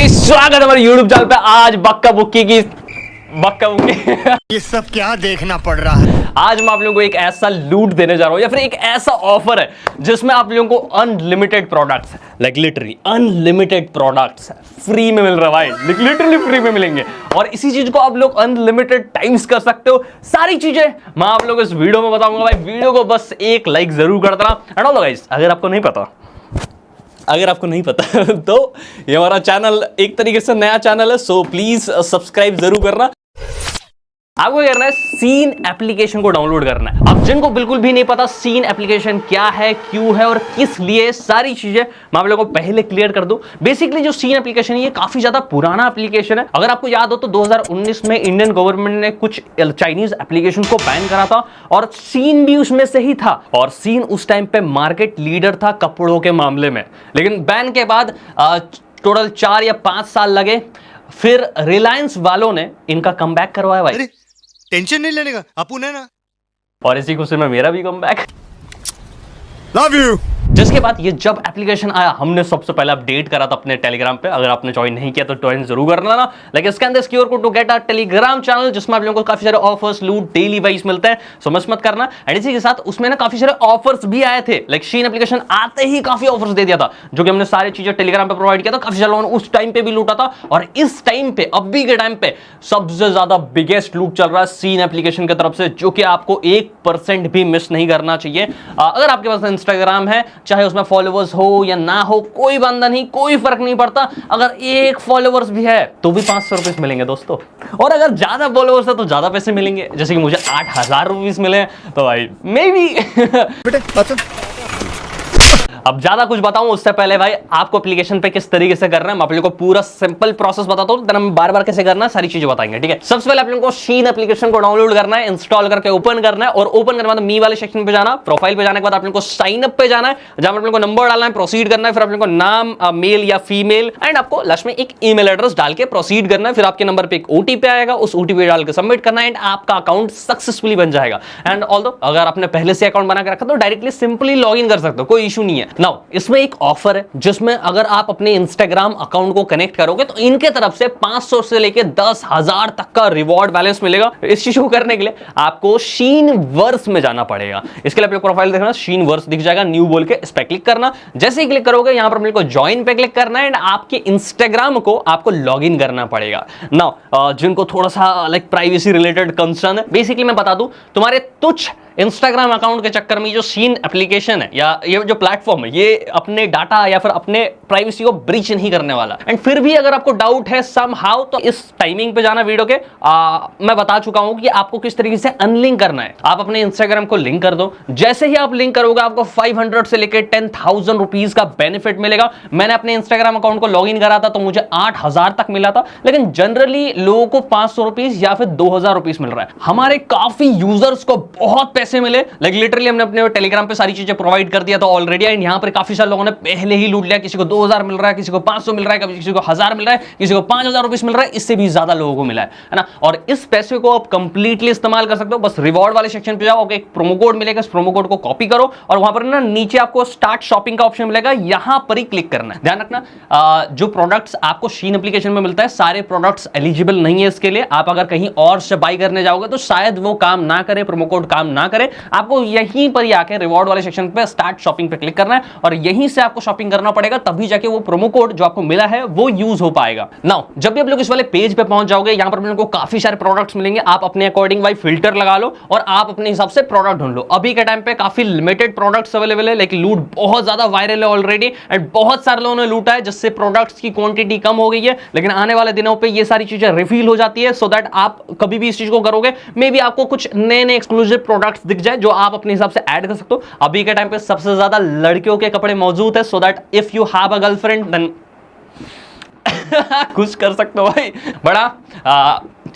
Guys, स्वागत है हमारे YouTube चैनल पे। आज बक्का बुक्की ये सब क्या देखना पड़ रहा है। आज मैं आप लोगों को एक ऐसा लूट देने जा रहा हूं या फिर एक ऐसा ऑफर है जिसमें आप लोगों को unlimited products, like literally unlimited products free में मिल रहा है भाई, लिटरली फ्री में मिलेंगे। और इसी चीज को आप लोग अनलिमिटेड टाइम्स कर सकते हो। सारी चीजें मैं आप लोगों को इस वीडियो में बताऊंगा भाई। वीडियो को बस एक लाइक जरूर कर देना। एंड ऑल्सो गाइस, अगर आपको नहीं पता तो ये हमारा चैनल एक तरीके से नया चैनल है, सो प्लीज सब्सक्राइब जरूर करना। आपको करना है सीन एप्लीकेशन को डाउनलोड करना है। अब जिनको बिल्कुल भी नहीं पता सीन एप्लीकेशन क्या है, क्यों है और किस लिए, सारी चीजें मैं आप लोगों को पहले क्लियर कर दूं। बेसिकली जो सीन एप्लीकेशन है ये काफी ज्यादा पुराना एप्लीकेशन है। अगर आपको याद हो तो 2019 में इंडियन गवर्नमेंट ने कुछ चाइनीज एप्लीकेशन को बैन करा था और सीन भी उसमें से ही था। और सीन उस टाइम पे मार्केट लीडर था कपड़ों के मामले में। लेकिन बैन के बाद टोटल 4 या 5 साल लगे, फिर रिलायंस वालों ने इनका कमबैक करवाया भाई। टेंशन नहीं लेने का, अपुन है ना। और इसी खुशी में मेरा भी कमबैक। Love you. जिसके बाद ये जब एप्लीकेशन आया हमने सबसे पहले अपडेट करा था अपने टेलीग्राम पे। अगर आपने ज्वाइन नहीं किया तो ज्वाइन जरूर कर लेना। Like scan this QR code to get our Telegram channel, जिसमें आप लोगों को काफी सारे ऑफर्स, लूट, डेली वाइज मिलते हैं, सो मिस मत करना। एंड इसी के साथ उसमें ना काफी सारे ऑफर्स भी आए थे। लाइक शीन एप्लीकेशन आते ही काफी ऑफर्स दे दिया था, जो कि हमने सारी चीजें टेलीग्राम पे प्रोवाइड किया था। काफी सारे लोगों ने उस टाइम पे भी लूटा था और इस टाइम पे, अभी के टाइम पे सबसे ज्यादा बिगेस्ट लूट चल रहा है सीन एप्लीकेशन की तरफ से, जो कि आपको 1% भी मिस नहीं करना चाहिए। अगर आपके पास इंस्टाग्राम है, चाहे उसमें फॉलोवर्स हो या ना हो, कोई बंदा नहीं, कोई फर्क नहीं पड़ता। अगर 1 फॉलोवर्स भी है तो भी 500 रुपए मिलेंगे दोस्तों। और अगर ज्यादा फॉलोवर्स है तो ज्यादा पैसे मिलेंगे। जैसे कि मुझे 8000 रुपीस मिले तो भाई मे बी अब ज्यादा कुछ बताऊं उससे पहले भाई आपको एप्लीकेशन पे किस तरीके से करना है मैं आप लोगों को पूरा सिंपल प्रोसेस बताता हूं। देन हम बार-बार कैसे करना है सारी चीजें बताएंगे, ठीक है। सबसे पहले आप लोगों को शीन एप्लीकेशन को डाउनलोड करना है, इंस्टॉल करके ओपन करना है। और ओपन करने के बाद मी वाले सेक्शन पे जाना, प्रोफाइल पे जाने के बाद आप लोगों को साइन अप पे जाना है, जहां आप लोगों को नंबर डालना है, प्रोसीड करना है। फिर आप लोगों को नाम मेल या फीमेल एंड आपको लास्ट में एक ईमेल एड्रेस डाल के प्रोसीड करना है। फिर आपके नंबर पे एक ओटीपी आएगा, उस ओटीपी डाल के सबमिट करना है एंड आपका अकाउंट सक्सेसफुली बन जाएगा। एंड ऑल्दो अगर आपने पहले से अकाउंट बना के रखा तो डायरेक्टली सिंपली लॉगिन कर सकते हो, कोई इशू नहीं है। नाउ इसमें एक ऑफर है जिसमें अगर आप अपने इंस्टाग्राम अकाउंट को कनेक्ट करोगे तो इनके तरफ से 500 से लेके 10,000 तक का रिवॉर्ड बैलेंस मिलेगा। इस चीज को करने के लिए आपको शीन वर्स में जाना पड़ेगा। इसके लिए अपने प्रोफाइल देखना, शीन वर्स दिख जाएगा, न्यू बोल के इस पे क्लिक करना। जैसे ही क्लिक करोगे यहां पर अपने को ज्वाइन पे क्लिक करना है एंड आपके इंस्टाग्राम को आपको लॉगिन करना पड़ेगा। नाउ जिनको थोड़ा सा लाइक प्राइवेसी रिलेटेड कंसर्न है, बेसिकली मैं बता दूं, तुम्हारे तुच्छ इंस्टाग्राम अकाउंट के चक्कर में जो शीन एप्लीकेशन है या ये जो प्लेटफॉर्म है, ये अपने डाटा या फिर अपने प्राइवेसी को ब्रीच नहीं करने वाला। एंड फिर भी अगर आपको डाउट है समहाउ तो इस टाइमिंग पे जाना वीडियो के। मैं बता चुका हूं कि आपको किस तरीके से अनलिंक करना है। आप अपने इंस्टाग्राम को लिंक कर दो, जैसे ही आप लिंक करोगे आपको 500 से लेकर 10,000 रुपीज का बेनिफिट मिलेगा। मैंने अपने इंस्टाग्राम अकाउंट को लॉगिन करा था तो मुझे 8,000 तक मिला था, लेकिन जनरली लोगों को 500 रुपीज या फिर 2,000 रुपीज मिल रहा है। हमारे काफी यूजर्स को बहुत पैसे मिले। लाइक लिटरली हमने अपने टेलीग्राम पे सारी चीजें प्रोवाइड कर दिया था ऑलरेडी एंड यहां पर काफी सारे लोगों ने पहले ही लूट लिया। किसी को 2,000 मिल रहा है, किसी को 500 मिल रहा है, किसी को 1,000 मिल रहा है, किसी को 5,000 रुपीस मिल रहा है, इससे भी ज्यादा लोगों को मिला है ना। और इस पैसे को आप कंप्लीटली इस्तेमाल कर सकते हो। बस रिवॉर्ड वाले सेक्शन पे जाओ, आपको एक प्रोमो कोड मिलेगा, इस प्रोमो कोड को कॉपी करो और वहां पर ना नीचे आपको स्टार्ट शॉपिंग का ऑप्शन मिलेगा, यहां पर ही क्लिक करना है। ध्यान रखना जो प्रोडक्ट्स आपको शीन एप्लीकेशन में मिलता है सारे प्रोडक्ट्स एलिजिबल नहीं है इसके लिए। आप अगर कहीं और से बाई करने जाओगे तो शायद वो काम ना करे, प्रोमो कोड काम ना करे। आपको यहीं पर ही आके रिवॉर्ड वाले सेक्शन पे स्टार्ट शॉपिंग पे क्लिक करना है और यहीं से आपको शॉपिंग करना पड़ेगा, तभी जाके वो प्रोमो कोड जो आपको मिला है वो यूज हो पाएगा। नाउ जब भी आप लोग इस वाले पेज पे पहुंच जाओगे, यहां पर आपको काफी सारे प्रोडक्ट्स मिलेंगे। आप अपने अकॉर्डिंग भाई फिल्टर लगा लो और आप अपने हिसाब से प्रोडक्ट ढूंढ लो। अभी के टाइम पे काफी लिमिटेड प्रोडक्ट्स अवेलेबल है, लेकिन लूट बहुत ज्यादा वायरल है ऑलरेडी एंड बहुत सारे लोगों ने लूटा है, जिससे प्रोडक्ट्स की क्वांटिटी कम हो गई है। लेकिन आने वाले दिनों पे ये सारी चीजें रिफिल हो जाती है, सो दैट आप कभी भी इस चीज को करोगे मे बी आपको कुछ नए नए एक्सक्लूसिव प्रोडक्ट्स दिख जाए जो आप अपने हिसाब से ऐड कर सकते हो। अभी के टाइम पे सबसे ज्यादा लड़कियों के कपड़े मौजूद है, so that if you have a girlfriend then कुछ कर सकते हो भाई। बड़ा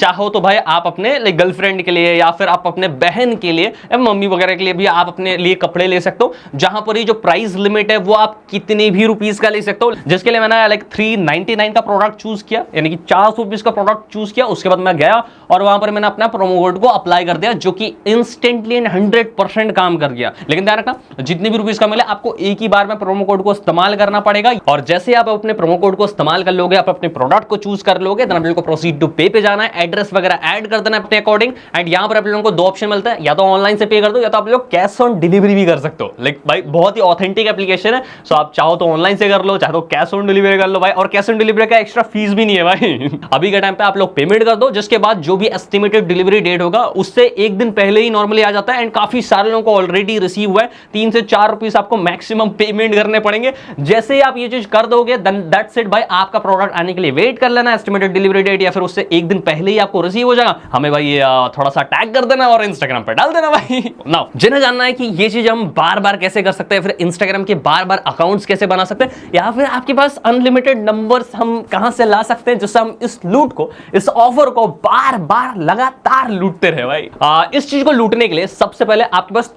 चाहो तो भाई आप अपने लाइक गर्लफ्रेंड के लिए या फिर आप अपने बहन के लिए या मम्मी वगैरह के लिए भी आप अपने लिए कपड़े ले सकते हो, जहां पर ये जो प्राइस लिमिट है वो आप कितने भी रुपीस का ले सकते हो। जिसके लिए मैंने लाइक 399 का प्रोडक्ट चूज किया, यानी कि 400 रुपीस का प्रोडक्ट चूज किया। उसके बाद मैं गया और वहां पर मैंने अपना प्रोमो कोड को अप्लाई कर दिया, जो कि इंस्टेंटली एंड 100% काम कर गया। लेकिन ध्यान रखना, जितने भी रुपीस का मिले आपको एक ही बार में प्रोमो कोड को इस्तेमाल करना पड़ेगा। और जैसे आप अपने प्रोमो कोड को इस्तेमाल कर लोगे, आप अपने प्रोडक्ट को चूज कर लोगे, देन आप लोगों को प्रोसीड टू पे पे जाना है, एड्रेस वगैरह ऐड कर देना अपने अकॉर्डिंग। एंड यहां पर आप लोगों को दो ऑप्शन मिलता है, या तो ऑनलाइन से पे कर दो या तो आप लोग कैश ऑन डिलीवरी भी कर सकते हो। लाइक भाई बहुत ही ऑथेंटिक एप्लीकेशन है, सो आप चाहो तो ऑनलाइन से कर लो, चाहे तो कैश ऑन डिलीवरी कर लो भाई। और कैश ऑन डिलीवरी का एक्स्ट्रा फीस भी नहीं है भाई। अभी के टाइम पे आप लोग पेमेंट कर दो, जिसके बाद जो भी एस्टिमेटेड डिलीवरी डेट होगा उससे एक दिन पहले ही नॉर्मली आ जाता है। एंड काफी सारे लोगों को ऑलरेडी रिसीव हुआ है। 3 से 4 रुपीस आपको मैक्सिमम पेमेंट करने पड़ेंगे। जैसे ही आप ये चीज कर दोगे देन दैट्स इट भाई, आपका प्रोडक्ट आने के लिए वेट कर लेना, एस्टिमेटेड डिलीवरी डेट या फिर उससे एक दिन पहले ही आपको रिसीव हो जाएगा। हमें भाई थोड़ा सा टैग कर देना और इंस्टाग्राम पे डाल देना भाई। नाउ जिन्हें जानना है कि ये चीज हम बार बार कैसे कर सकते हैं, फिर इंस्टाग्राम के बार बार अकाउंट्स कैसे बना सकते हैं, या फिर आपके पास अनलिमिटेड नंबर्स हम कहां से ला सकते हैं जिससे हम इस लूट को, इस ऑफर को बार बार लगातार लूटते रहे भाई। इस चीज को लूटने के लिए सबसे पहले आपके पास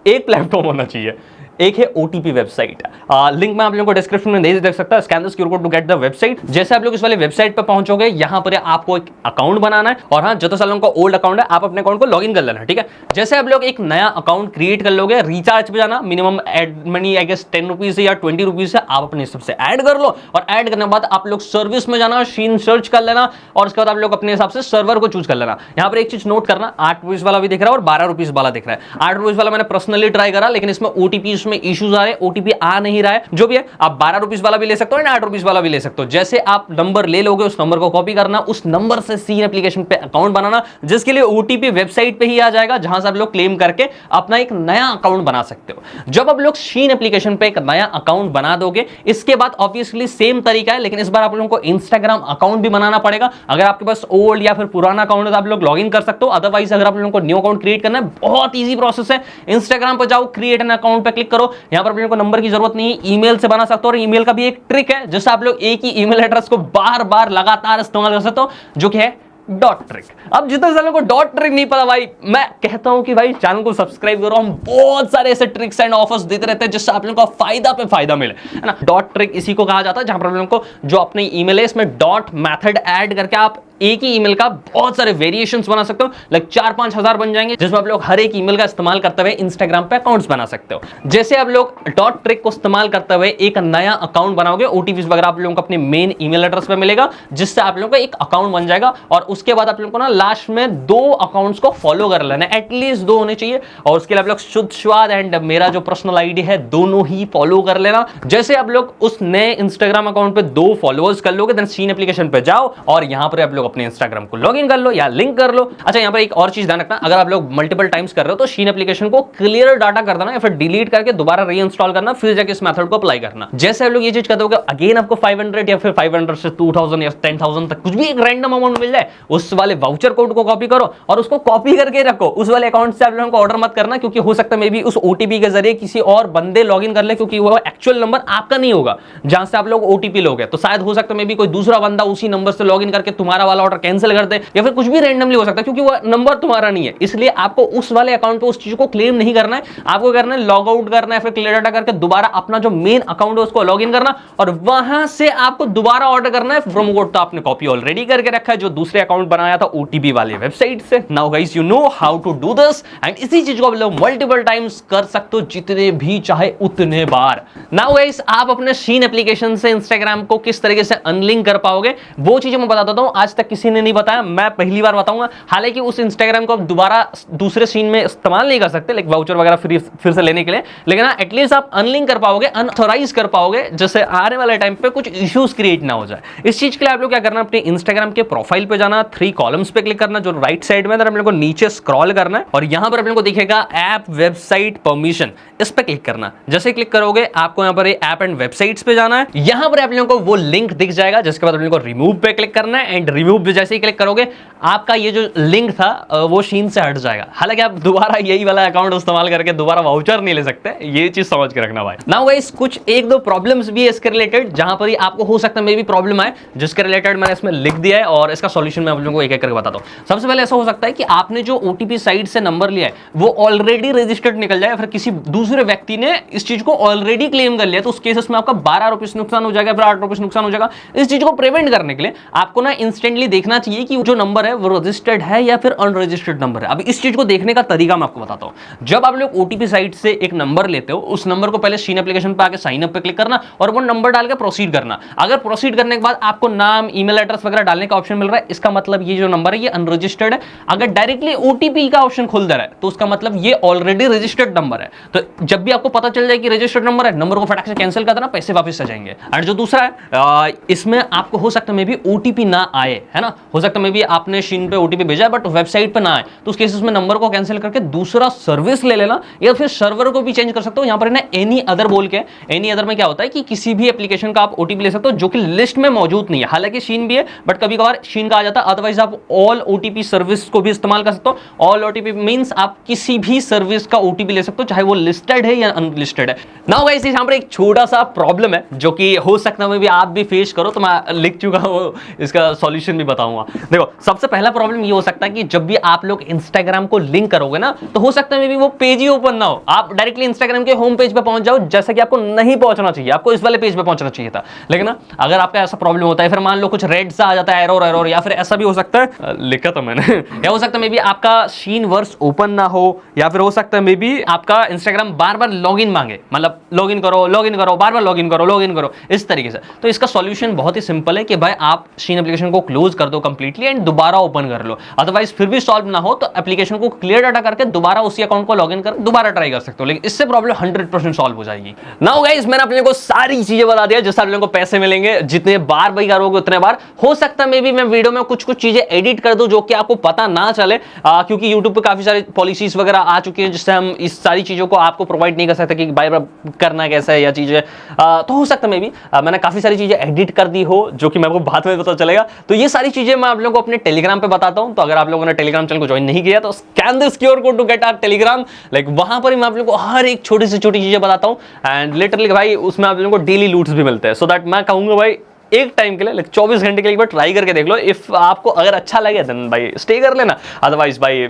एक प्लेटफॉर्म होना चाहिए। एक है ओटीपी वेबसाइट, लिंक मैं आप लोगों को डिस्क्रिप्शन में देख सकता है, scan this QR code to get the website. जैसे आप लोग इस वाले वेबसाइट पे पहुंचोगे, यहां पर आपको एक अकाउंट बनाना है। और हाँ, जो तो सालों का ओल्ड अकाउंट है, आप अपने अकाउंट को लॉगिन कर लेना, ठीक है। जैसे आप लोग एक नया अकाउंट क्रिएट कर लोगे, रिचार्ज पे जाना, minimum add money I guess 10 rupees से या 20 रुपीज से आप अपने हिसाब से ऐड कर लो। और ऐड करने के बाद आप लोग सर्विस में जाना, शीन सर्च कर लेना, और उसके बाद आप लोग अपने हिसाब से सर्वर को चूज कर लेना। यहाँ पर एक चीज नोट करना, 8 रुपीज वाला भी दिख रहा है और 12 रुपीज वाला दिख रहा है। 8 रुपीज वाला मैंने पर्सनली ट्राई करा, लेकिन इसमें ओटीपी में इश्यूज आ रहे हैं, ओटीपी आ नहीं रहा है। जो भी है, आप 12 रुपीस वाला भी ले सकते हो, 8 रुपीस वाला भी ले सकते हो। जैसे आप नंबर ले लोगे, उस नंबर को कॉपी करना, उस नंबर से सीन एप्लीकेशन पे अकाउंट बनाना, जिसके लिए ओटीपी वेबसाइट पे ही आ जाएगा, जहां से आप लोग क्लेम करके अपना एक नया अकाउंट बना सकते हो। जब आप लोग शीन एप्लीकेशन पे एक नया अकाउंट बना दोगे, इसके बाद ऑब्वियसली सेम तरीका है, लेकिन इस बार आप लोगों को इंस्टाग्राम अकाउंट भी बनाना पड़ेगा। अगर आपके पास ओल्ड या फिर पुराना अकाउंट है तो आप लोग लॉग इन कर सकते हो। अदरवाइज अगर आप लोगों को न्यू अकाउंट क्रिएट करना है, बहुत ईजी प्रोसेस है। इंस्टाग्राम पर जाओ, क्रिएट एन अकाउंट पे क्लिक करो। यहां पर आप लोगों को नंबर की जरूरत नहीं, ईमेल से बना सकते हो। और ईमेल का भी एक ट्रिक है, जिससे आप लोग एक ही ईमेल एड्रेस को बार बार लगातार इस्तेमाल कर सकते हो, जो कि है डॉट ट्रिक। अब जितने सालों को डॉट ट्रिक नहीं पता भाई, मैं कहता हूं कि भाई चैनल को सब्सक्राइब करो। हम बहुत सारे ऐसे ट्रिक्स एंड ऑफर्स देते रहते हैं, जिससे आप लोगों को फायदा पे फायदा मिले, है ना। डॉट ट्रिक इसी को कहा जाता है, जहां पर आप लोगों को जो अपनी ईमेल है इसमें डॉट मेथड ऐड करके आप एक ही ईमेल का बहुत सारे वेरिएशंस बना सकते हो। लाइक 4-5 हजार बन जाएंगे, जिसमें आप लोग हर एक ईमेल का इस्तेमाल करते हुए इंस्टाग्राम पे अकाउंट्स बना सकते हो। जैसे आप लोग डॉट ट्रिक को इस्तेमाल करते हुए एक नया अकाउंट बनाओगे, ओटीपी वगैरह आप लोगों को अपने मेन ईमेल एड्रेस पे मिलेगा, जिससे आप लोगों का एक अकाउंट बन जाएगा। और उसके बाद आप लोगों को ना लास्ट में 2 अकाउंट्स को फॉलो कर लेना, एटलीस्ट 2 होने चाहिए। और उसके लिए आप लोग शुद्ध स्वाद एंड मेरा जो पर्सनल आईडी है, दोनों ही फॉलो कर लेना। जैसे आप लोग उस नए इंस्टाग्राम अकाउंट पे 2 फॉलोअर्स कर लोगे, देन शीन एप्लीकेशन पे जाओ और यहां पर आप लोग अपने इंस्टाग्राम को लॉगिन कर लो या लिंक कर लो। अच्छा, यहां पर एक और चीज ध्यान रखना, अगर आप लोग मल्टीपल टाइम्स कर रहे हो तो शीन एप्लीकेशन को क्लियर डाटा कर देना या फिर डिलीट करके दोबारा रीइंस्टॉल करना, फिर जाके इस मेथड को अप्लाई करना। जैसे आप लोग ये चीज कर दोगे, अगेन आपको 500 या फिर 500 से 2000 या 10,000 तक कुछ भी एक रैंडम अमाउंट मिल जाए, उस वाले वाउचर कोड को कॉपी करो और उसको कॉपी करके रखो। उस वाले अकाउंट से आप लोगों को ऑर्डर मत करना, क्योंकि हो सकता है मे बी उस ओटीपी के जरिए किसी और बंदे लॉगिन कर ले, क्योंकि वो एक्चुअल नंबर आपका नहीं होगा जहां से आप लोग ओटीपी लोगे। तो शायद हो सकता है मे बी कोई दूसरा बंदा उसी नंबर से लॉगिन करके तुम्हारा वाला ऑर्डर कैंसिल कर दे, या फिर कुछ भी रैंडमली हो सकता है, क्योंकि वो नंबर तुम्हारा नहीं है। इसलिए आपको उस वाले अकाउंट पे उस चीज को क्लेम नहीं करना है, आपको करना है लॉग आउट करना है, फिर क्लियर डाटा करके दोबारा अपना जो मेन अकाउंट है उसको लॉगिन करना, और वहां से आपको दोबारा ऑर्डर करना है। प्रोमो कोड तो आपने कॉपी ऑलरेडी करके रखा है, जो दूसरे अकाउंट बनाया था ओटीपी वाले वेबसाइट से। Now guys you know how to do this, and इसी चीज को आप लोग मल्टीपल टाइम्स कर सकते हो, जितने भी चाहे उतने बार। नाउ गाइस, आप अपने शीन एप्लीकेशन से इंस्टाग्राम को किस तरीके से अनलिंक कर पाओगे, वो चीजें मैं बता देता हूं। आज तक किसी ने नहीं बताया, मैं पहली बार बताऊंगा। हालांकि उस इंस्टाग्राम को आप दोबारा दूसरे शीन में इस्तेमाल नहीं कर सकते, लाइक वाउचर वगैरह फिर से लेने के लिए, लेकिन एटलीस्ट आप अनलिंक कर पाओगे, अनऑथराइज कर पाओगे, जैसे आने वाले टाइम पे कुछ इश्यूज क्रिएट ना हो जाए। इस चीज के लिए आप लोग क्या करना, अपने इंस्टाग्राम के प्रोफाइल पे जाना, 3 कॉलम्स पे क्लिक करना जो राइट साइड में, आप लोग को नीचे स्क्रॉल करना है और यहां पर आप लोग को दिखेगा ऐप वेबसाइट परमिशन, इस पे क्लिक करना। जैसे क्लिक करोगे आपको यहां पर ऐप एंड वेबसाइट्स पे जाना है। यहां पर आप लोगों को वो लिंक दिख जाएगा, जिसके बाद आप लोगों को रिमूव पे क्लिक करना है, एंड रिमूव प्रूफ भी जैसे ही क्लिक करोगे आपका ये जो लिंक था वो शीन से हट जाएगा। हालांकि आप दोबारा यही वाला अकाउंट इस्तेमाल करके दोबारा वाउचर नहीं ले सकते, ये चीज समझ के रखना भाई। नाउ गाइस कुछ एक दो प्रॉब्लम्स भी है इसके रिलेटेड, जहां पर ही आपको हो सकता है मे भी प्रॉब्लम आए, जिसके रिलेटेड मैंने इसमें लिख दिया है और इसका सॉल्यूशन मैं आप लोगों को एक एक करके बताता हूं। सबसे पहले ऐसा हो सकता है कि आपने जो ओटीपी साइट से नंबर लिया है वो ऑलरेडी रजिस्टर्ड निकल जाए, फिर किसी दूसरे व्यक्ति ने इस चीज को ऑलरेडी क्लेम कर लिया, तो उस केसेस में आपका 12 रुपए नुकसान हो जाएगा, फिर 8 रुपए नुकसान हो जाएगा। इस चीज को प्रिवेंट करने के लिए आपको ना इंस्टेंटली देखना चाहिए कि जो नंबर है वो रजिस्टर्ड है या फिर अनरजिस्टर्ड नंबर है। अब इस चीज को देखने का तरीका मैं आपको बताता हूं। जब आप लोग ओटीपी साइट से एक नंबर लेते हो, उस नंबर को पहले शीन एप्लीकेशन पे आके साइन अप पे क्लिक करना और वो नंबर डाल के प्रोसीड करना। अगर प्रोसीड करने के बाद आपको नाम, ईमेल एड्रेस वगैरह डालने का ऑप्शन मिल रहा है, इसका मतलब ये जो नंबर है ये अनरजिस्टर्ड है। अगर डायरेक्टली ओटीपी का ऑप्शन खुल दे रहा है तो उसका मतलब ये ऑलरेडी रजिस्टर्ड नंबर है। तो जब भी आपको पता चल जाए कि रजिस्टर्ड नंबर है, नंबर को फटाक से कैंसिल कर देना, पैसे वापस आ जाएंगे। और जो दूसरा है इसमें आपको हो सकता है मे भी ओटीपी ना आए, है ना, हो सकता है मे भी आपने शीन पे ओटीपी भेजा है बट वेबसाइट पे ना आए, तो उस केसेस में नंबर को कैंसिल करके दूसरा सर्विस ले लेना, या फिर सर्वर को भी चेंज कर सकते हो। यहां पर ना एनी अदर बोल के, एनी अदर में क्या होता है कि किसी भी एप्लीकेशन का आप ओटीपी ले सकते हो जो कि लिस्ट में मौजूद नहीं है। हालांकि शीन भी है बट कभी कभार शीन का आ जाता है, अदरवाइज आप ऑल ओटीपी सर्विस को भी इस्तेमाल कर सकते हो। ऑल ओटीपी मींस आप किसी भी सर्विस का ओटीपी ले सकते हो, चाहे वो लिस्टेड है या अनलिस्टेड है। नाउ गाइस यहां पर एक छोटा सा प्रॉब्लम है जो कि हो सकता है आप भी फेस करो, तो मैं लिख चुका हूं, इसका सॉल्यूशन भी बताऊंगा। देखो सबसे पहला प्रॉब्लम ये हो सकता है कि जब भी आप लोग इंस्टाग्राम को लिंक करोगे ना, तो हो सकता है मे भी वो पेज ही ओपन ना हो, आप डायरेक्टली इंस्टाग्राम के होम पेज पे पहुंच जाओ, जैसा कि आपको नहीं पहुंचना चाहिए, आपको इस वाले पेज पे पहुंचना चाहिए था। लेकिन ना अगर आपका ऐसा प्रॉब्लम होता है, फिर मान लो कुछ रेड सा आ जाता है, एरर एरर, या फिर ऐसा भी हो सकता है, लिखा था मैंने या हो सकता है मे बी आपका शीन वर्स ओपन ना हो, या फिर हो सकता है मे बी आपका इंस्टाग्राम बार बार लॉगिन मांगे, मतलब लॉगिन करो बार बार लॉगिन करो इस तरीके से। तो इसका सॉल्यूशन बहुत ही सिंपल है कि भाई आप शीन एप्लीकेशन को क्लोज कर दो कंप्लीटली एंड दोबारा ओपन कर लो। अदरवाइज फिर भी सॉल्व ना हो तो एप्लीकेशन को क्लियर डाटा करके दोबारा उसी अकाउंट को लॉगिन कर दोबारा ट्राई कर सकते हो, लेकिन इससे प्रॉब्लम 100% सॉल्व हो जाएगी। नाउ गाइस मैंने आप लोगों को सारी चीजें बता दिया जिससे आप लोगों को पैसे मिलेंगे, जितने बार भाई करोगे उतने बार। हो सकता है मे बी मैं वीडियो में कुछ चीजें एडिट कर दूं जो कि आपको पता ना चले, क्योंकि यूट्यूब पे काफी सारी पॉलिसीज वगैरह आ चुकी है जिससे हम इस सारी चीजों को आपको प्रोवाइड नहीं कर सकते कि बार बार करना कैसा है या चीजें। तो हो सकता है मे बी मैंने काफी सारी चीजें एडिट कर दी हो जो कि मेरे को बाद में पता चलेगा। तो ये सारी चीजें मैं आप लोगों को अपने टेलीग्राम पे बताता हूं। तो अगर आप लोगों ने टेलीग्राम चैनल को ज्वाइन नहीं किया तो scan this QR code to get our Telegram, like वहां पर मैं आप लोगों को हर एक छोटी से छोटी चीजें बताता हूं एंड लिटरली भाई उसमें आप लोगों को डेली लूट्स भी मिलते हैं। सो दैट मैं कहूंगा भाई एक टाइम के लिए, लाइक 24 घंटे के लिए एक बार ट्राई करके देख लो। इफ आपको अगर अच्छा लगे देन भाई स्टे कर लेना, अदरवाइज भाई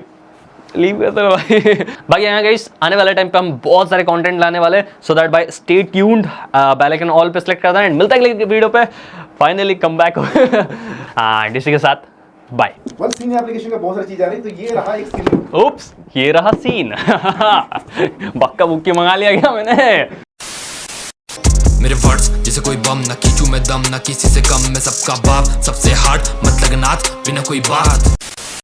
लीव कर दो भाई। बाकी यहाँ गाइस आने वाले टाइम पे हम बहुत सारे कंटेंट लाने वाले, सो दैट भाई stay tuned, bell icon all पे सेलेक्ट कर देना एंड मिलता है अगली वीडियो पे। फाइनली कम बैक हाँ इसी के साथ बाय। बस सीन एप्लीकेशन का बहुत सारी चीज आ रही, तो ये रहा एक सीन। ओप्स ये रहा सीन बक्का बुक्की मंगा लिया गया मैंने। मेरे वर्ड्स जैसे कोई बम, ना खींचू मैं दम, ना किसी से कम, मैं सबका बाप, सबसे हार्ड मत लगनाथ बिना कोई बात।